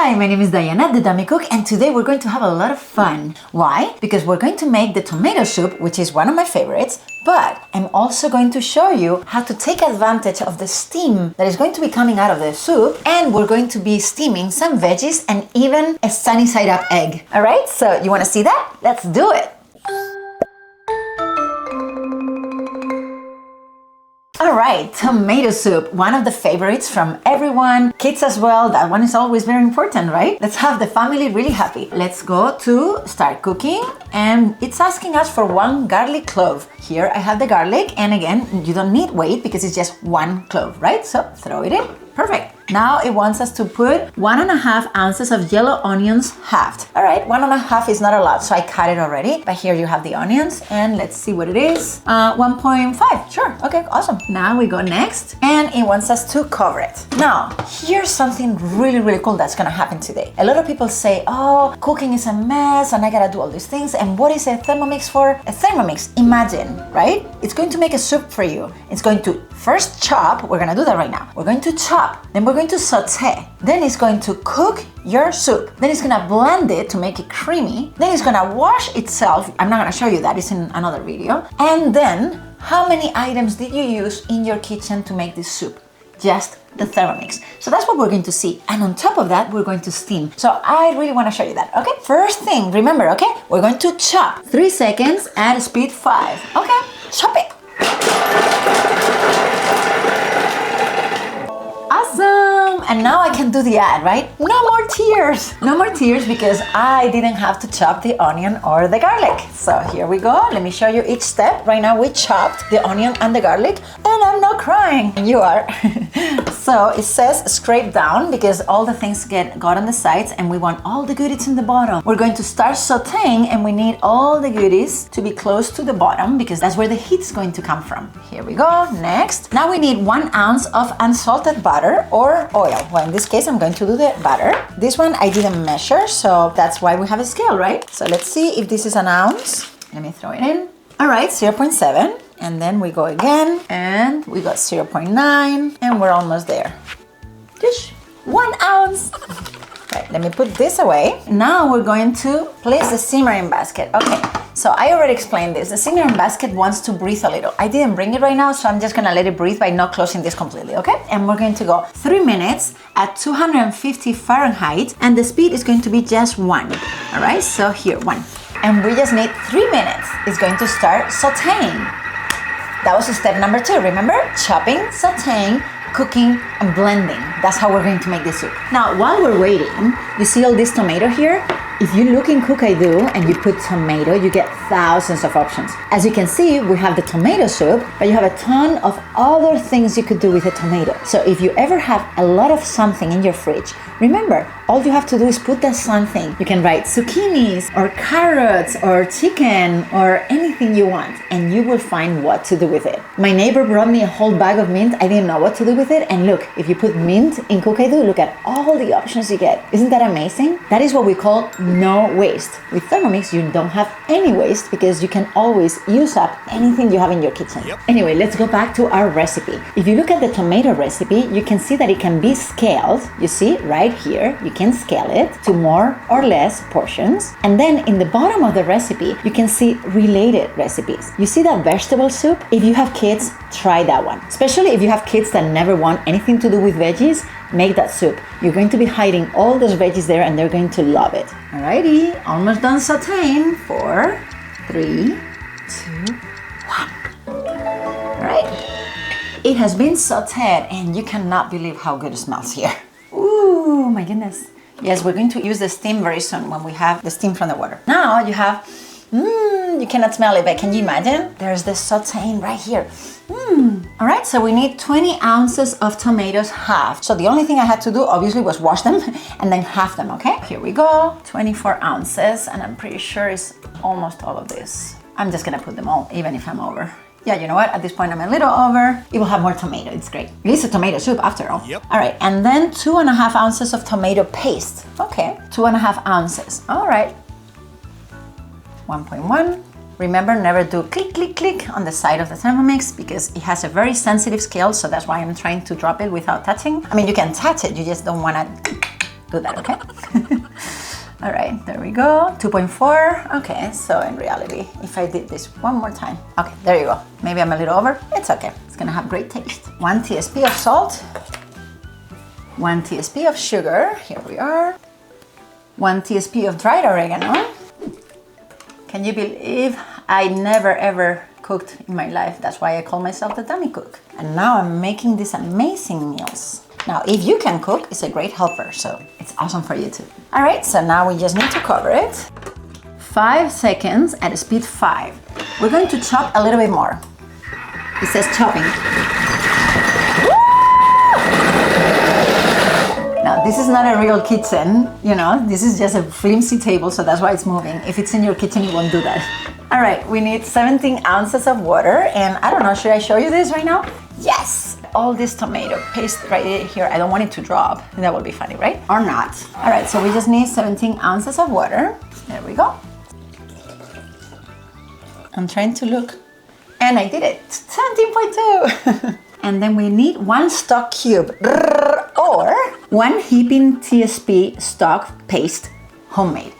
Hi, my name is Diana, the Dummy Cook, and today we're going to have a lot of fun. Why? Because we're going to make the tomato soup, which is one of my favorites, but I'm also going to show you how to take advantage of the steam that is going to be coming out of the soup, and we're going to be steaming some veggies and even a sunny side up egg. All right, so you want to see that? Let's do it. Alright, tomato soup, one of the favorites from everyone, kids as well. That one is always very important, right? Let's have the family really happy. Let's go to start cooking, and it's asking us for 1 garlic clove. Here I have the garlic, and again, you don't need weight because it's just 1 clove, right? So throw it in. Perfect. Now it wants us to put 1.5 ounces of yellow onions halved. All right, 1.5 is not a lot, so I cut it already. But here you have the onions, and let's see what it is. 1.5, sure, okay, awesome. Now we go next, and it wants us to cover it. Now, here's something really cool that's gonna happen today. A lot of people say, oh, cooking is a mess, and I gotta do all these things, and what is a Thermomix for? A Thermomix, imagine, right? It's going to make a soup for you. It's going to first chop, we're gonna do that right now. We're going to chop, then we're going to saute, then it's going to cook your soup, then it's gonna blend it to make it creamy, then it's gonna wash itself. I'm not gonna show you that, it's in another video. And then, how many items did you use in your kitchen to make this soup? Just the Thermomix. So that's what we're going to see. And on top of that, we're going to steam. So I really want to show you that, okay? First thing, remember, okay? We're going to chop. 3 seconds at speed 5. Okay, chop it. Awesome! And now I can do the ad, right? No more tears! No more tears because I didn't have to chop the onion or the garlic. So here we go. Let me show you each step. Right now we chopped the onion and the garlic, and I'm not crying. You are. So it says scrape down because all the things got on the sides, and we want all the goodies in the bottom. We're going to start sauteing, and we need all the goodies to be close to the bottom because that's where the heat's going to come from. Here we go. Next. Now we need 1 ounce of unsalted butter or oil. Well, in this case, I'm going to do the butter. This one I didn't measure, so that's why we have a scale, right? So let's see if this is an ounce. Let me throw it in. All right, 0.7. And then we go again, and we got 0.9, and we're almost there. Just 1 ounce. Right, let me put this away. Now we're going to place the simmering basket. Okay, so I already explained this. The simmering basket wants to breathe a little. I didn't bring it right now, so I'm just gonna let it breathe by not closing this completely, okay? And we're going to go 3 minutes at 250 Fahrenheit, and the speed is going to be just 1. All right, so here, 1. And we just need 3 minutes. It's going to start sauteing. That was step number 2, remember? Chopping, sauteing, cooking, and blending. That's how we're going to make the soup. Now, while we're waiting, you see all this tomato here? If you look in Cook I Do and you put tomato, you get thousands of options. As you can see, we have the tomato soup, but you have a ton of other things you could do with a tomato. So if you ever have a lot of something in your fridge, remember, all you have to do is put that something. You can write zucchinis or carrots or chicken or anything you want, and you will find what to do with it. My neighbor brought me a whole bag of mint. I didn't know what to do with it, and look, if you put mint in Cook I Do, look at all the options you get. Isn't that amazing? That is what we call no waste. With Thermomix, you don't have any waste because you can always use up anything you have in your kitchen. Yep. Anyway, let's go back to our recipe. If you look at the tomato recipe, you can see that it can be scaled. You see right here, you can scale it to more or less portions. And then in the bottom of the recipe, you can see related recipes. You see that vegetable soup? If you have kids, try that one. Especially if you have kids that never want anything to do with veggies, make that soup. You're going to be hiding all those veggies there, and they're going to love it. Alrighty, almost done sauteing. 4, 3, 2, 1. Alright. It has been sauteed, and you cannot believe how good it smells here. Ooh, my goodness. Yes, we're going to use the steam very soon when we have the steam from the water. Now you have, you cannot smell it, but can you imagine? There's the sauteing right here. All right, so we need 20 ounces of tomatoes halved. So the only thing I had to do, obviously, was wash them and then half them, okay? Here we go, 24 ounces, and I'm pretty sure it's almost all of this. I'm just gonna put them all, even if I'm over. Yeah, you know what? At this point, I'm a little over. It will have more tomato. It's great. It is a tomato soup after all. Yep. All right, and then 2.5 ounces of tomato paste. Okay, 2.5 ounces. All right. 1.1. Remember, never do click, click, click on the side of the Thermomix because it has a very sensitive scale, so that's why I'm trying to drop it without touching. I mean, you can touch it, you just don't want to do that, okay? All right, there we go, 2.4. Okay, so in reality, if I did this one more time, okay, there you go. Maybe I'm a little over, it's okay. It's gonna have great taste. 1 TSP of salt, 1 TSP of sugar, here we are. 1 TSP of dried oregano. Can you believe I never ever cooked in my life? That's why I call myself the dummy cook. And now I'm making these amazing meals. Now, if you can cook, it's a great helper, so it's awesome for you too. All right, so now we just need to cover it. 5 seconds at speed 5. We're going to chop a little bit more. It says chopping. Now, this is not a real kitchen, you know, this is just a flimsy table, so that's why it's moving. If it's in your kitchen, it won't do that. All right, we need 17 ounces of water, and I don't know, should I show you this right now? Yes! All this tomato paste right here, I don't want it to drop. That would be funny, right? Or not. All right, so we just need 17 ounces of water. There we go. I'm trying to look, and I did it, 17.2. And then we need 1 stock cube, or 1 heaping TSP stock paste, homemade.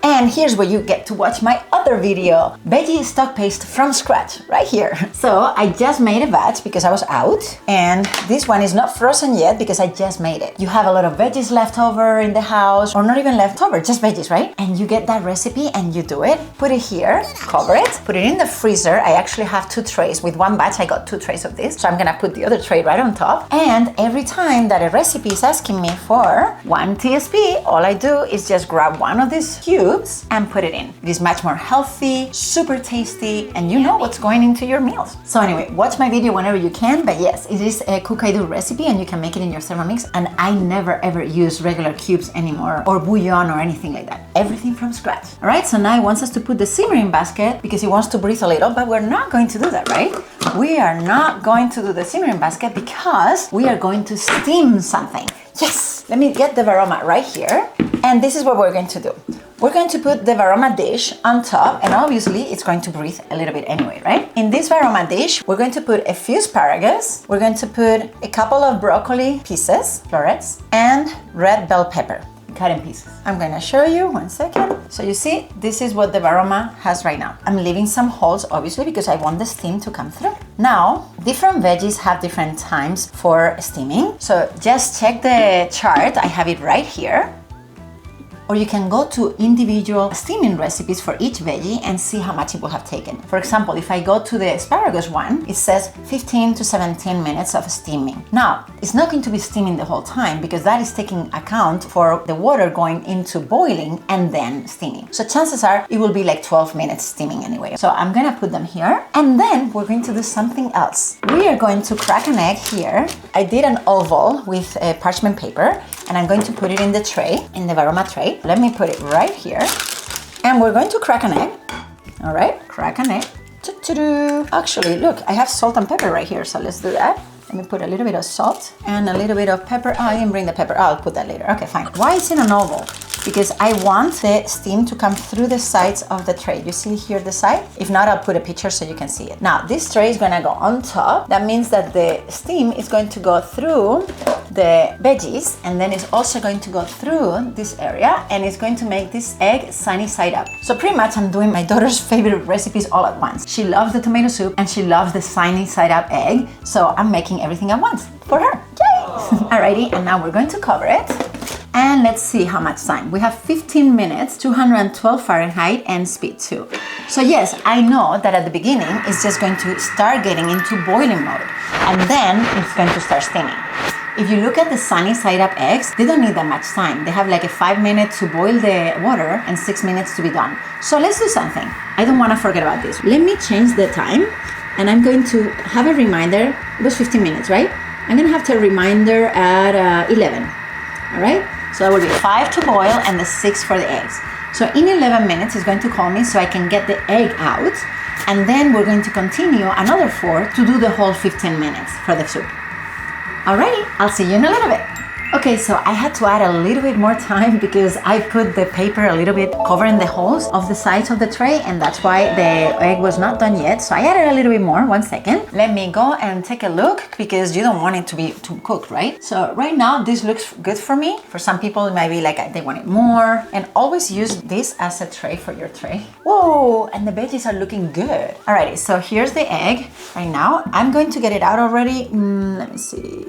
And here's where you get to watch my other video, veggie stock paste from scratch, right here. So I just made a batch because I was out, and this one is not frozen yet because I just made it. You have a lot of veggies left over in the house, or not even left over, just veggies, right? And you get that recipe and you do it, put it here, cover it, put it in the freezer. I actually have 2 trays. With one batch, I got 2 trays of this. So I'm gonna put the other tray right on top. And every time that a recipe is asking me for 1 TSP, all I do is just grab one of these cubes and put it in. It is much more healthy, super tasty, and you know what's going into your meals. So anyway, watch my video whenever you can, but yes, it is a cook I do recipe and you can make it in your Thermomix, and I never ever use regular cubes anymore or bouillon or anything like that. Everything from scratch. All right, so now it wants us to put the simmering basket because it wants to breathe a little, but we're not going to do that, right? We are not going to do the simmering basket because we are going to steam something. Yes, let me get the Varoma right here. And this is what we're going to do. We're going to put the Varoma dish on top, and obviously it's going to breathe a little bit anyway, right? In this Varoma dish, we're going to put a few asparagus, we're going to put a couple of broccoli pieces, florets, and red bell pepper, cut in pieces. I'm gonna show you, 1 second. So you see, this is what the Varoma has right now. I'm leaving some holes, obviously, because I want the steam to come through. Now, different veggies have different times for steaming. So just check the chart, I have it right here. Or you can go to individual steaming recipes for each veggie and see how much it will have taken. For example, if I go to the asparagus one, it says 15 to 17 minutes of steaming. Now, it's not going to be steaming the whole time because that is taking account for the water going into boiling and then steaming. So chances are it will be like 12 minutes steaming anyway. So I'm gonna put them here, and then we're going to do something else. We are going to crack an egg here. I did an oval with parchment paper, and I'm going to put it in the tray, in the Varoma tray. Let me put it right here. And we're going to crack an egg. All right, crack an egg. Actually, look, I have salt and pepper right here, so let's do that. Let me put a little bit of salt and a little bit of pepper. Oh, I didn't bring the pepper. Oh, I'll put that later. Okay, fine. Why is it an oval? Because I want the steam to come through the sides of the tray. You see here the side? If not, I'll put a picture so you can see it. Now, this tray is gonna go on top. That means that the steam is going to go through the veggies, and then it's also going to go through this area, and it's going to make this egg sunny side up. So pretty much I'm doing my daughter's favorite recipes all at once. She loves the tomato soup and she loves the sunny side up egg. So I'm making everything at once for her. Yay! Alrighty, and now we're going to cover it. And let's see how much time. We have 15 minutes, 212 Fahrenheit, and speed 2. So yes, I know that at the beginning, it's just going to start getting into boiling mode. And then it's going to start steaming. If you look at the sunny side up eggs, they don't need that much time. They have like a 5 minutes to boil the water and 6 minutes to be done. So let's do something. I don't want to forget about this. Let me change the time, and I'm going to have a reminder. It was 15 minutes, right? I'm going to have a reminder at 11, all right? So that will be 5 to boil and the 6 for the eggs. So in 11 minutes, it's going to call me so I can get the egg out. And then we're going to continue another 4 to do the whole 15 minutes for the soup. Alrighty, I'll see you in a little bit. Okay, so I had to add a little bit more time because I put the paper a little bit covering the holes of the sides of the tray, and that's why the egg was not done yet. So I added a little bit more. 1 second. Let me go and take a look because you don't want it to be too cooked, right? So right now this looks good for me. For some people it might be like they want it more, and always use this as a tray for your tray. Whoa, and the veggies are looking good. Alrighty, so here's the egg. Right now I'm going to get it out already. Let me see.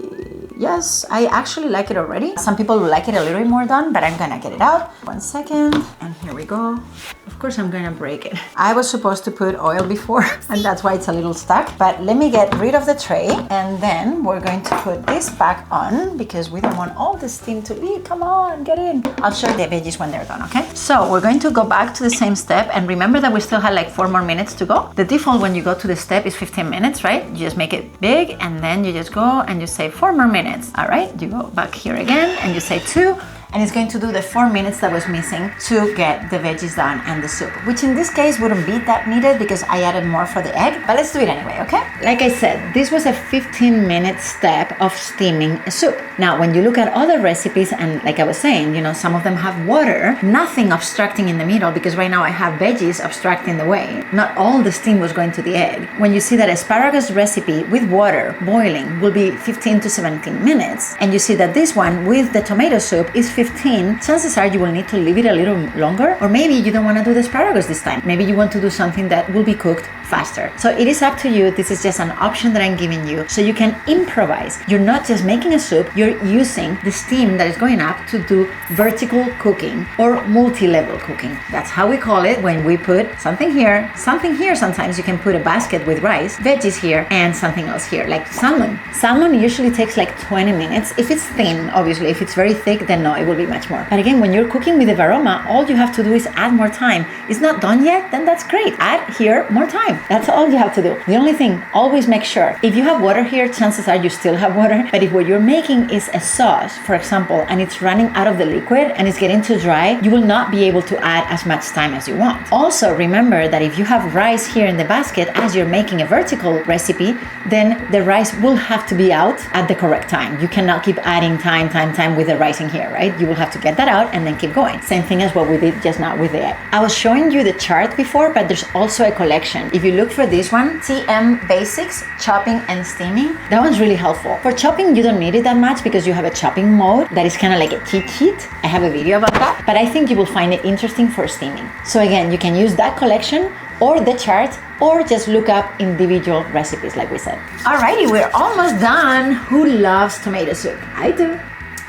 Yes, I actually like it already. Some people like it a little bit more done, but I'm gonna get it out. 1 second, and here we go. Of course, I'm gonna break it. I was supposed to put oil before, and that's why it's a little stuck. But let me get rid of the tray, and then we're going to put this back on because we don't want all the steam to leave. Come on, get in. I'll show the veggies when they're done, okay? So we're going to go back to the same step, and remember that we still had like 4 more minutes to go. The default when you go to the step is 15 minutes, right? You just make it big, and then you just go and you say 4 more minutes. All right, you go back here again and you say 2, and it's going to do the 4 minutes that was missing to get the veggies done and the soup, which in this case wouldn't be that needed because I added more for the egg, but let's do it anyway, okay? Like I said, this was a 15-minute step of steaming a soup. Now, when you look at other recipes, and like I was saying, you know, some of them have water, nothing obstructing in the middle, because right now I have veggies obstructing the way. Not all the steam was going to the egg. When you see that asparagus recipe with water boiling will be 15 to 17 minutes, and you see that this one with the tomato soup is 15, chances are you will need to leave it a little longer, or maybe you don't want to do the asparagus this time. Maybe you want to do something that will be cooked faster. So it is up to you. This is just an option that I'm giving you so you can improvise. You're not just making a soup, you're using the steam that is going up to do vertical cooking or multi-level cooking. That's how we call it when we put something here, something here. Sometimes you can put a basket with rice, veggies here, and something else here, like salmon. Salmon usually takes like 20 minutes. If it's thin, obviously. If it's very thick, then no, it will be much more. But again, when you're cooking with the Varoma, all you have to do is add more time. It's not done yet, then that's great. Add here more time. That's all you have to do. The only thing, always make sure. If you have water here, chances are you still have water. But if what you're making is a sauce, for example, and it's running out of the liquid and it's getting too dry, you will not be able to add as much time as you want. Also, remember that if you have rice here in the basket as you're making a vertical recipe, then the rice will have to be out at the correct time. You cannot keep adding time with the rice in here, right? You will have to get that out and then keep going. Same thing as what we did just now with the egg. I was showing you the chart before, but there's also a collection. If you look for this one, TM Basics, Chopping and Steaming, that one's really helpful. For chopping, you don't need it that much because you have a chopping mode that is kind of like a cheat sheet. I have a video about that, but I think you will find it interesting for steaming. So again, you can use that collection or the chart, or just look up individual recipes like we said. Alrighty, we're almost done. Who loves tomato soup? I do.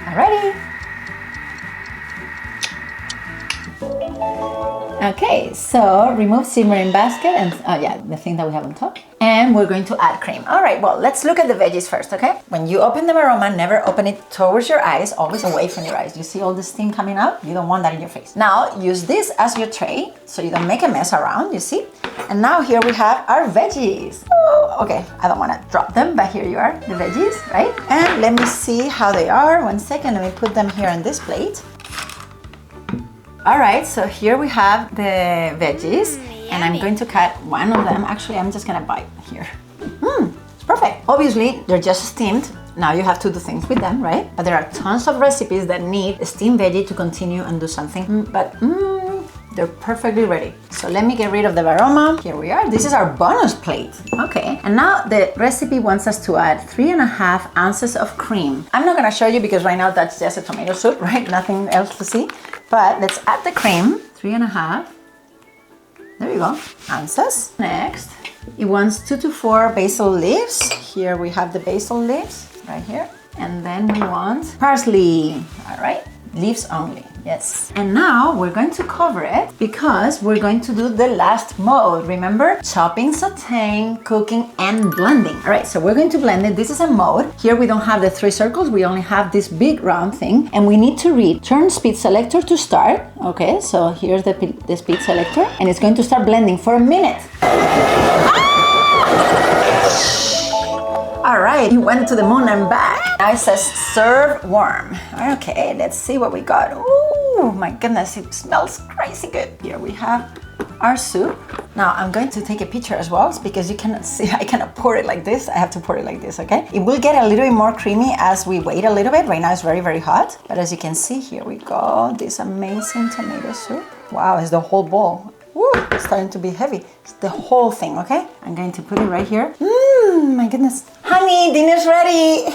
Alrighty. Okay, so remove simmering basket and the thing that we have on top. And we're going to add cream. All right, well, let's look at the veggies first, okay? When you open the Varoma, never open it towards your eyes, always away from your eyes. You see all the steam coming out? You don't want that in your face. Now, use this as your tray so you don't make a mess around, you see? And now here we have our veggies. Oh, okay, I don't want to drop them, but here you are, the veggies, right? And let me see how they are. 1 second, let me put them here on this plate. All right, so here we have the veggies, and I'm going to cut one of them. Actually, I'm just gonna bite here. It's perfect. Obviously, they're just steamed. Now you have to do things with them, right? But there are tons of recipes that need a steamed veggie to continue and do something, but they're perfectly ready. So let me get rid of the Varoma. Here we are. This is our bonus plate. Okay, and now the recipe wants us to add 3.5 ounces of cream. I'm not gonna show you because right now that's just a tomato soup, right? Nothing else to see. But let's add the cream. 3.5. There you go. Ounces. Next, it wants 2 to 4 basil leaves. Here we have the basil leaves right here. And then we want parsley. All right, leaves only. Yes. And now we're going to cover it because we're going to do the last mode. Remember? Chopping, sautéing, cooking, and blending. All right, so we're going to blend it. This is a mode. Here we don't have the 3 circles. We only have this big round thing. And we need to read turn speed selector to start. Okay, so here's the speed selector. And it's going to start blending for a minute. All right, you went to the moon and back. Now it says serve warm. Okay, let's see what we got. Oh my goodness, it smells crazy good. Here we have our soup. Now I'm going to take a picture as well because you cannot see, I cannot pour it like this. I have to pour it like this, okay? It will get a little bit more creamy as we wait a little bit. Right now it's very, very hot. But as you can see, here we go. This amazing tomato soup. Wow, it's the whole bowl. Woo, it's starting to be heavy. It's the whole thing, okay? I'm going to put it right here. My goodness. Honey, dinner's ready.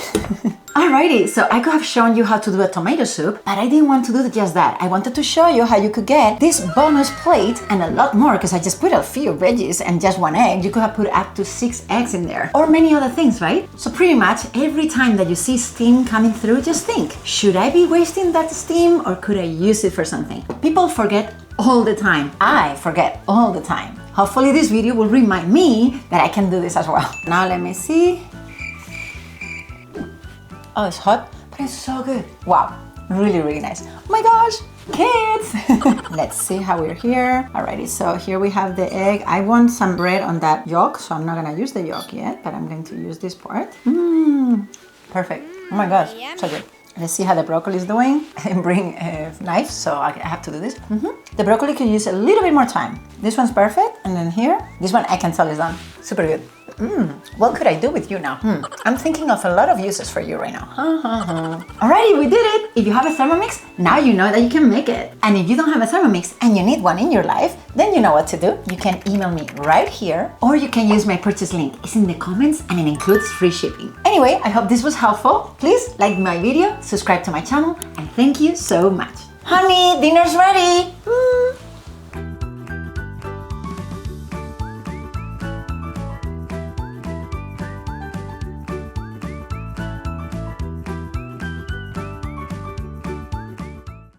Alrighty, so I could have shown you how to do a tomato soup, but I didn't want to do just that. I wanted to show you how you could get this bonus plate and a lot more, because I just put a few veggies and just 1 egg. You could have put up to 6 eggs in there, or many other things, right? So pretty much every time that you see steam coming through, just think, should I be wasting that steam or could I use it for something? People forget all the time. I forget all the time. Hopefully this video will remind me that I can do this as well. Now let me see. Oh, it's hot, but it's so good. Wow, really, really nice. Oh my gosh, kids! Let's see how we're here. Alrighty, so here we have the egg. I want some bread on that yolk, so I'm not gonna use the yolk yet, but I'm going to use this part. Perfect. Oh my gosh, so good. Let's see how the broccoli is doing. I didn't bring a knife, so I have to do this. The broccoli could use a little bit more time. This one's perfect, and then here, this one I can tell is done. Super good. What could I do with you now? I'm thinking of a lot of uses for you right now. Alrighty, we did it! If you have a Thermomix, now you know that you can make it. And if you don't have a Thermomix and you need one in your life, then you know what to do. You can email me right here, or you can use my purchase link. It's in the comments and it includes free shipping. Anyway, I hope this was helpful. Please like my video, subscribe to my channel, and thank you so much. Honey, dinner's ready!